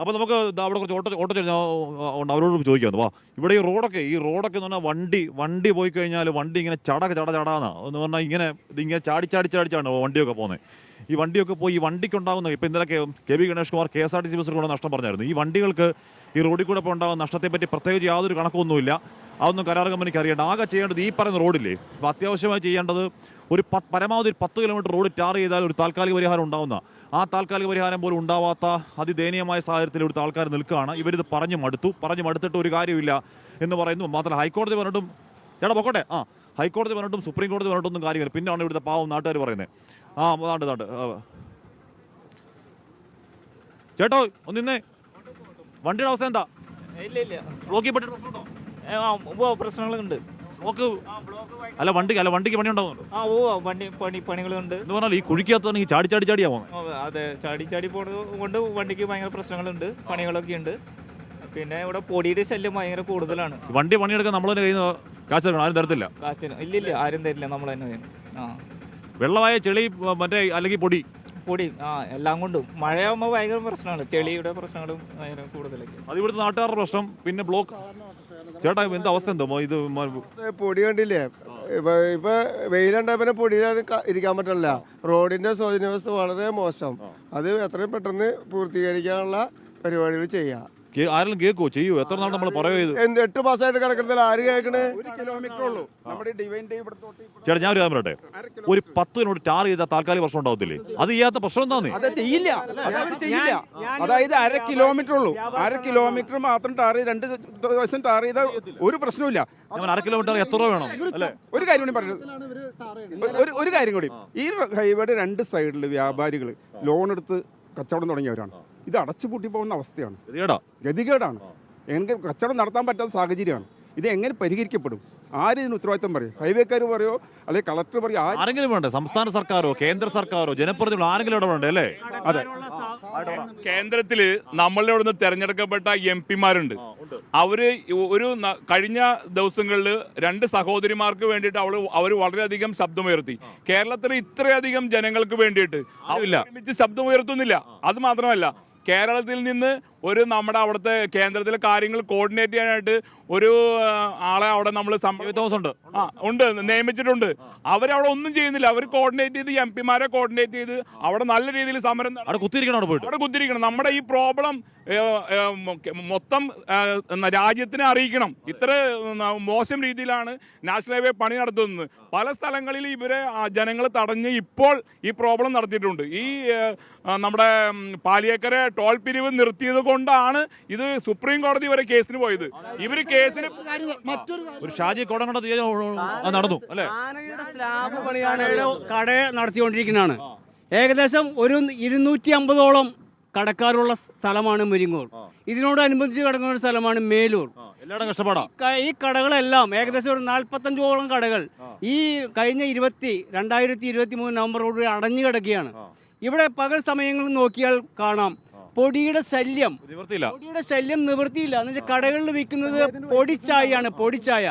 അപ്പോൾ നമുക്ക് അവിടെ കുറച്ച് ഓട്ടോ ഉണ്ട്, അവരോട് ചോദിക്കാം. വാ, ഇവിടെ ഈ റോഡൊക്കെ എന്ന് പറഞ്ഞാൽ വണ്ടി പോയി കഴിഞ്ഞാൽ വണ്ടി ഇങ്ങനെ ചടാന്നാ എന്ന് പറഞ്ഞാൽ ഇതിങ്ങനെ ചാടിച്ചാണ് വണ്ടിയൊക്കെ പോകുന്നത്. ഈ വണ്ടിയൊക്കെ പോയി ഈ വണ്ടിക്കുണ്ടാകുന്ന ഇപ്പം ഇന്നലെ കെ.വി. ഗണേഷ് കുമാർ KSRTC ബസ്സിൽ കൂടെ നഷ്ടം പറഞ്ഞായിരുന്നു. ഈ വണ്ടികൾക്ക് ഈ റോഡിൽ കൂടെ ഇപ്പോൾ ഉണ്ടാകുന്ന നഷ്ടത്തെപ്പറ്റി പ്രത്യേകിച്ച് യാതൊരു കണക്കൊന്നുമില്ല. അതൊന്നും കരാർ കമ്പനിക്ക് അറിയേണ്ട. ആകെ ചെയ്യേണ്ടത് ഈ പറയുന്ന റോഡില്ലേ, അപ്പോൾ അത്യാവശ്യമായി ചെയ്യേണ്ടത് പരമാവധി 10 കിലോമീറ്റർ റോഡ് ടാർ ചെയ്താൽ ഒരു താൽക്കാലിക പരിഹാരം ഉണ്ടാവുന്ന, ആ താൽക്കാലിക പരിഹാരം പോലും ഉണ്ടാവാത്ത അതിദയനീയമായ സാഹചര്യത്തിൽ ഇവിടുത്തെ ആൾക്കാർ നിൽക്കുകയാണ്. ഇവരിത് പറഞ്ഞു മടുത്തിട്ട് ഒരു കാര്യമില്ല എന്ന് പറയുന്നു. മാത്രമല്ല ഹൈക്കോടതി പറഞ്ഞിട്ടും പൊക്കോട്ടെ, ഹൈക്കോടതി പറഞ്ഞിട്ടും സുപ്രീം കോടതി പറഞ്ഞിട്ടൊന്നും കാര്യമില്ല. പിന്നെയാണ് ഇവിടുത്തെ പാവം നാട്ടുകാർ പറയുന്നത്. താണ്ട് ചേട്ടോ ഒന്ന് നിന്നേ, വണ്ടിയുടെ അവസ്ഥ എന്താ? ബ്ലോക്കിൽ പെട്ടിട്ടുണ്ടോ? പ്രശ്നങ്ങളുണ്ട്. അല്ല വണ്ടിക്ക് പണി ഉണ്ടാവുന്നുണ്ടോ? പണികളുണ്ട് എന്ന് പറഞ്ഞാൽ ഈ കുഴിക്കകത്താണ് ഈ ചാടിയാ പോകുന്നത്. അതെ, ചാടി പോണത് കൊണ്ട് വണ്ടിക്ക് ഭയങ്കര പ്രശ്നങ്ങളുണ്ട്, പണികളൊക്കെ ഉണ്ട്. പിന്നെ ഇവിടെ പൊടിയുടെ ശല്യം ഭയങ്കര കൂടുതലാണ്. വണ്ടി പണിയെടുക്കാൻ നമ്മൾ തന്നെ കയ്യിൽ നിന്ന് കാശ് തരണം, ആരും തരത്തില്ല. ഇല്ല, ആരും തരില്ല, നമ്മൾ തന്നെ വേണം. വെള്ളമായ ചെളി അല്ലെങ്കിൽ പൊടി എല്ലാം കൊണ്ടും മഴയാകുമ്പോൾ ഭയങ്കര പ്രശ്നമാണ്. ചെളിയുടെ പ്രശ്നങ്ങളും ഭയങ്കര കൂടുതലൊക്കെ. അത് ഇവിടുത്തെ നാട്ടുകാരുടെ പ്രശ്നം. പിന്നെ ബ്ലോക്ക് ചേട്ടാ എന്താ അവസ്ഥ? എന്തോ ഇത് പൊടി കണ്ടില്ലേ? ഇപ്പൊ വെയിലുണ്ടായ പൊടിയിലാണ് ഇരിക്കാൻ പറ്റില്ല. റോഡിന്റെ ശോചനാവസ്ഥ വളരെ മോശം. അത് എത്രയും പെട്ടെന്ന് പൂർത്തീകരിക്കാനുള്ള പരിപാടികൾ ചെയ്യാം. ആരെങ്കിലും കേൾക്കുവോ? ചെയ്യൂ? എത്ര നാൾ നമ്മൾ പറയുന്നത്? 8 മാസമായിട്ട് കിടക്കുന്നില്ല. ആര് കേൾക്കണേ? ചേട്ടാ ഞാൻ ഒരു കാര്യം പറയട്ടെ, ഒരു 10 കിലോമീറ്റർ ടാർ ചെയ്താൽ താൽക്കാലിക പ്രശ്നം ഉണ്ടാവത്തില്ലേ? അത് ചെയ്യാത്ത പ്രശ്നം എന്താന്ന്? ചെയ്യില്ല. അതായത് 1/2 കിലോമീറ്റർ ഉള്ളൂ. 1/2 കിലോമീറ്റർ മാത്രം ടാർ ചെയ്ത് 2 ദിവസം ടാർ ചെയ്ത ഒരു പ്രശ്നമില്ല. 1/2 കിലോമീറ്റർ എത്ര രൂപ വേണം? അല്ലേ? ഒരു കാര്യം കൂടി പറഞ്ഞത്, ഒരു കാര്യം കൂടി, ഈ ഹൈവേയുടെ 2 സൈഡിൽ വ്യാപാരികൾ ലോൺ എടുത്ത് കച്ചവടം തുടങ്ങിയവരാണ്. ഇത് അടച്ചുപൂട്ടി പോകുന്ന അവസ്ഥയാണ്, ഗതികേടാണ്. എങ്ങനെ കച്ചവടം നടത്താൻ പറ്റാത്ത സാഹചര്യമാണ്. ഇത് എങ്ങനെ പരിഹരിക്കപ്പെടും? ആര് ഇതിന് ഉത്തരവാദിത്തം പറയും? ഹൈവേക്കാർ പറയോ അല്ലെങ്കിൽ കളക്ടർ പറയോ? ആരെങ്കിലും വേണ്ടേ? സംസ്ഥാന സർക്കാരോ കേന്ദ്ര സർക്കാരോ ജനപ്രതിനിധികളോ ആരെങ്കിലും ഇടപെടണ്ടേ? അല്ലേ? അതെ, കേന്ദ്രത്തില് നമ്മളുടെ അവിടെ നിന്ന് തെരഞ്ഞെടുക്കപ്പെട്ട MP-മാരുണ്ട്. അവര് കഴിഞ്ഞ ദിവസങ്ങളിൽ 2 സഹോദരിമാർക്ക് വേണ്ടിയിട്ട് അവർ വളരെയധികം ശബ്ദമുയർത്തി. കേരളത്തിൽ ഇത്രയധികം ജനങ്ങൾക്ക് വേണ്ടിയിട്ട് ഒരുമിച്ച് ശബ്ദമുയർത്തുന്നില്ല. അത് മാത്രമല്ല, കേരളത്തിൽ നിന്ന് നമ്മുടെ അവിടുത്തെ കേന്ദ്രത്തിലെ കാര്യങ്ങൾ കോർഡിനേറ്റ് ചെയ്യാനായിട്ട് ഒരു ആളെ അവിടെ നമ്മൾ ഉണ്ട്, നിയമിച്ചിട്ടുണ്ട്. അവരവിടെ ഒന്നും ചെയ്യുന്നില്ല. അവർ കോർഡിനേറ്റ് ചെയ്ത് MP-മാരെ കോർഡിനേറ്റ് ചെയ്ത് അവിടെ നല്ല രീതിയിൽ സമരം അവിടെ കുത്തിരിക്കണം. നമ്മുടെ ഈ പ്രോബ്ലം മൊത്തം രാജ്യത്തിനെ അറിയിക്കണം. ഇത്ര മോശം രീതിയിലാണ് നാഷണൽ ഹൈവേ പണി നടത്തുന്നത്. പല സ്ഥലങ്ങളിൽ ഇവരെ ജനങ്ങൾ തടഞ്ഞ് ഇപ്പോൾ ഈ പ്രോബ്ലം നടത്തിയിട്ടുണ്ട്. ഈ നമ്മുടെ പാലിയേക്കര ടോൾ പിരിവ് നിർത്തിയത് കൊണ്ടാണ് ഇത് സുപ്രീം കോടതി വരെ കേസിന് പോയത്. ഇവര് കേസിന് ഒരു ഷാജി കോടങ്ങണ്ട നടന്നു അല്ലേ? കട നടത്തിക്കൊണ്ടിരിക്കുന്നതാണ്. ഏകദേശം ഒരു 250ഓളം കടക്കാരുള്ള സ്ഥലമാണ് മുരിങ്ങൂർ. ഇതിനോടനുബന്ധിച്ച് കിടക്കുന്ന സ്ഥലമാണ് മേലൂർ. ഈ കടകളെല്ലാം ഏകദേശം ഒരു 45ഓളം കടകൾ ഈ കഴിഞ്ഞ 2023 നവംബറോട് അടഞ്ഞു കിടക്കുകയാണ്. ഇവിടെ പകൽ സമയങ്ങളിൽ നോക്കിയാൽ കാണാം പൊടിയുടെ ശല്യം നിവൃത്തിയില്ല. എന്നുവെച്ചാൽ കടകളിൽ വിൽക്കുന്നത് പൊടിച്ചായ.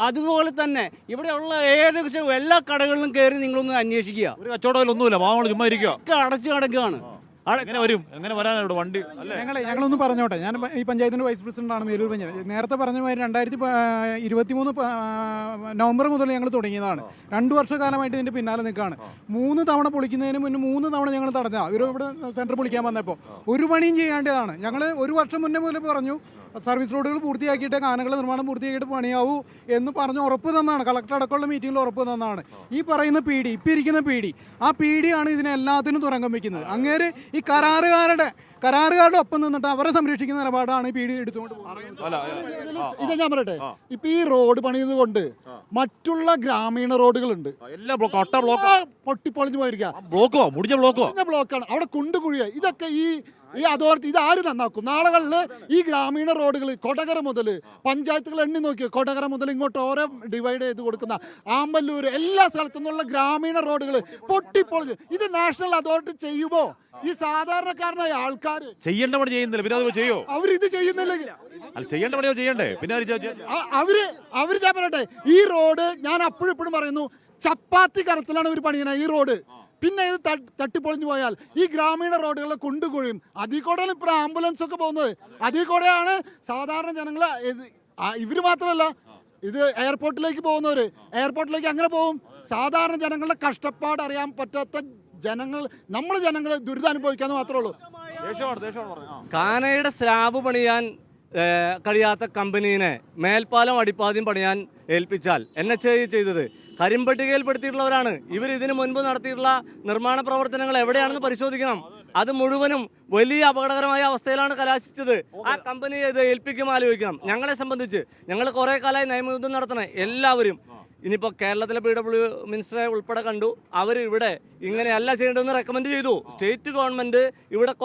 അതുപോലെ തന്നെ ഇവിടെയുള്ള ഏകദേശം എല്ലാ കടകളിലും കയറി നിങ്ങളൊന്ന് അന്വേഷിക്കുക. ഒരു കച്ചവടം ഒന്നുമില്ല, അടച്ചു കിടക്കുകയാണ്. വണ്ടി ഞങ്ങളൊന്ന് പറഞ്ഞോട്ടെ. ഞാൻ ഈ പഞ്ചായത്തിന്റെ വൈസ് പ്രസിഡന്റാണ്, മേലൂർ പഞ്ചായത്ത്. നേരത്തെ പറഞ്ഞ മാതിരി 2023 നവംബർ മുതൽ ഞങ്ങൾ തുടങ്ങിയതാണ്. 2 വർഷക്കാലമായിട്ട് ഇതിന്റെ പിന്നാലെ നിൽക്കുകയാണ്. 3 തവണ പൊളിക്കുന്നതിന് മുന്നേ 3 തവണ ഞങ്ങൾ തടഞ്ഞ ഇവിടെ സെന്റർ പൊളിക്കാൻ വന്നപ്പോൾ ഒരു പണിയും ചെയ്യാണ്ടതാണ്. ഞങ്ങൾ 1 വർഷം മുന്നേ മുതൽ പറഞ്ഞു സർവീസ് റോഡുകൾ പൂർത്തിയാക്കിയിട്ട് കാനകളുടെ നിർമ്മാണം പൂർത്തിയാക്കിയിട്ട് പണിയാവൂ എന്ന് പറഞ്ഞ് ഉറപ്പ് തന്നാണ്. കളക്ടർ അടക്കമുള്ള മീറ്റിംഗിൽ ഉറപ്പ് തന്നാണ്. ഈ പറയുന്ന ഇപ്പം ഇരിക്കുന്ന ആ പീഡിയാണ് ഇതിനെല്ലാത്തിനും തുരങ്കം വയ്ക്കുന്നത്. അങ്ങേര് ഈ കരാറുകാരുടെ ഒപ്പം നിന്നിട്ട് അവരെ സംരക്ഷിക്കുന്ന നിലപാടാണ് ഈ പീഡി എടുത്തുകൊണ്ട് പോകുന്നത്. ഇത് ഞാൻ പറയട്ടെ, ഇപ്പൊ ഈ റോഡ് പണിയത് കൊണ്ട് മറ്റുള്ള ഗ്രാമീണ റോഡുകളുണ്ട് പൊട്ടിപ്പൊളിഞ്ഞു പോയിരിക്കുക. ബ്ലോക്കാണ് അവിടെ കുണ്ടുകുഴിയ. ഇതൊക്കെ ഈ അതോറിറ്റി ഇത് ആര് നന്നാക്കും? നാളുകളിൽ ഈ ഗ്രാമീണ റോഡുകൾ കൊടകര മുതൽ പഞ്ചായത്തുകൾ എണ്ണി നോക്കിയോ, കൊടകര മുതൽ ഇങ്ങോട്ട് ഓരോ ഡിവൈഡ് ചെയ്ത് കൊടുക്കുന്ന ആമ്പല്ലൂർ എല്ലാ സ്ഥലത്തു നിന്നുള്ള ഗ്രാമീണ റോഡുകൾ പൊട്ടിപ്പൊളിഞ്ഞ് ഇത് നാഷണൽ അതോറിറ്റി ചെയ്യുമോ? ഈ സാധാരണക്കാരനായ ആൾക്കാർ ചെയ്യേണ്ട പണി ചെയ്യുന്നില്ല, പിന്നെ അത് ചെയ്യോ? അവരിത് ചെയ്യുന്നില്ലെങ്കിൽ ചെയ്യേണ്ട പണിയോ ചെയ്യണ്ടേ? പിന്നെ അവര് ഞാൻ പറയട്ടെ, ഈ റോഡ് ഞാൻ അപ്പോഴും പറയുന്നു ചപ്പാത്തി കരത്തിലാണ് ഇവർ പണിയണേ. ഈ റോഡ് പിന്നെ ഇത് തട്ടിപ്പൊളിഞ്ഞു പോയാൽ ഈ ഗ്രാമീണ റോഡുകളിലെ കുണ്ടുകുഴിയും അതിൽ കൂടെയാണ് ഇപ്പോൾ ആംബുലൻസ് ഒക്കെ പോകുന്നത്. അതിൽ കൂടെയാണ് സാധാരണ ജനങ്ങൾ, ഇവർ മാത്രമല്ല, ഇത് എയർപോർട്ടിലേക്ക് പോകുന്നവർ എയർപോർട്ടിലേക്ക് അങ്ങനെ പോകും. സാധാരണ ജനങ്ങളുടെ കഷ്ടപ്പാട് അറിയാൻ പറ്റാത്ത ജനങ്ങൾ ദുരിതം അനുഭവിക്കാന്ന് മാത്രമേ ഉള്ളൂ. കാനയുടെ സ്ലാബ് പണിയാൻ കഴിയാത്ത കമ്പനീനെ മേൽപ്പാലം അടിപ്പാദ്യം പണിയാൻ ഏൽപ്പിച്ചാൽ NHAI ചെയ്തത് കരിമ്പട്ടികയിൽപ്പെടുത്തിയിട്ടുള്ളവരാണ്. ഇവർ ഇതിനു മുൻപ് നടത്തിയിട്ടുള്ള നിർമ്മാണ പ്രവർത്തനങ്ങൾ എവിടെയാണെന്ന് പരിശോധിക്കണം. അത് മുഴുവനും വലിയ അപകടകരമായ അവസ്ഥയിലാണ് കലാശിച്ചത്. ആ കമ്പനിയെ ഇത് ഏൽപ്പിക്കും ആലോചിക്കണം. ഞങ്ങളെ സംബന്ധിച്ച് ഞങ്ങൾ കുറേ കാലമായി നിയമയുദ്ധം നടത്തണേ എല്ലാവരും. ഇനിയിപ്പോൾ കേരളത്തിലെ PW മിനിസ്റ്ററെ ഉൾപ്പെടെ കണ്ടു. അവർ ഇവിടെ ഇങ്ങനെയല്ല ചെയ്യേണ്ടതെന്ന് റെക്കമെൻഡ് ചെയ്തു. സ്റ്റേറ്റ് ഗവൺമെന്റ് ഇവിടെ